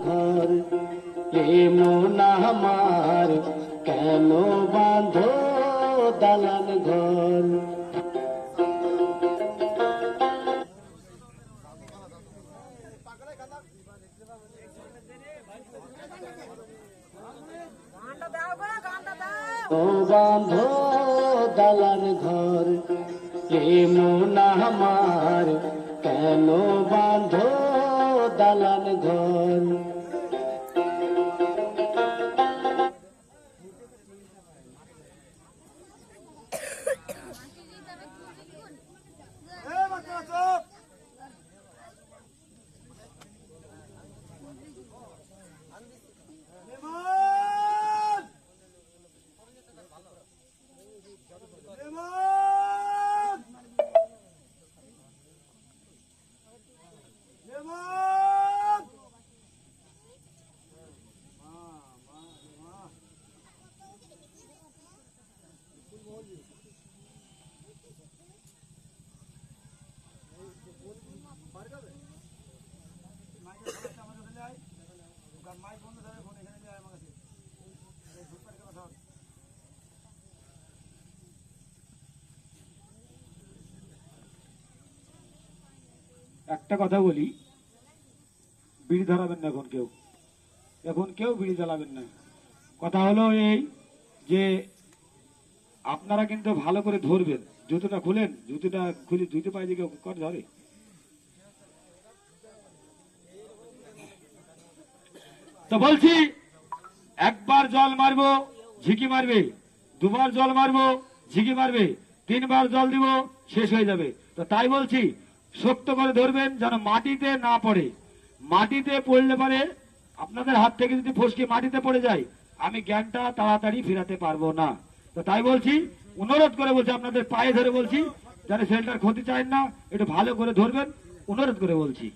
ঘর, এ মন আমার কেন বাঁধো দালান ঘর। ও বাঁধো দালান ঘর, এ মন আমার কেন বাঁধো দালান ঘর। একটা কথা বলি, বিড়ি ধরাবেন না এখন কেউ বিড়ি জ্বালাবেন না। কথা হলো এই যে আপনারা কিন্তু ভালো করে ধরবেন। জুতোটা খুলেন, জুতোটা খুলে জুতো পায়ে দিকে কর ধরে। তো বলছি, একবার জল মারবো ঝিকি মারবে, দুবার জল মারবো ঝিকি মারবে, তিনবার জল দিব শেষ হয়ে যাবে। তো তাই বলছি, শক্ত করে ধরবেন যেন মাটিতে না পড়ে। মাটিতে পড়লে পারে আপনাদের হাত থেকে যদি ফসকে মাটিতে পড়ে যায়, আমি জ্ঞানটা তাড়াতাড়ি ফেরাতে পারবো না। তো তাই বলছি, অনুরোধ করে বলছি, আপনাদের পায়ে ধরে বলছি, যেন ছেলেটার ক্ষতি চায় না, একটু ভালো করে ধরবেন, অনুরোধ করে বলছি।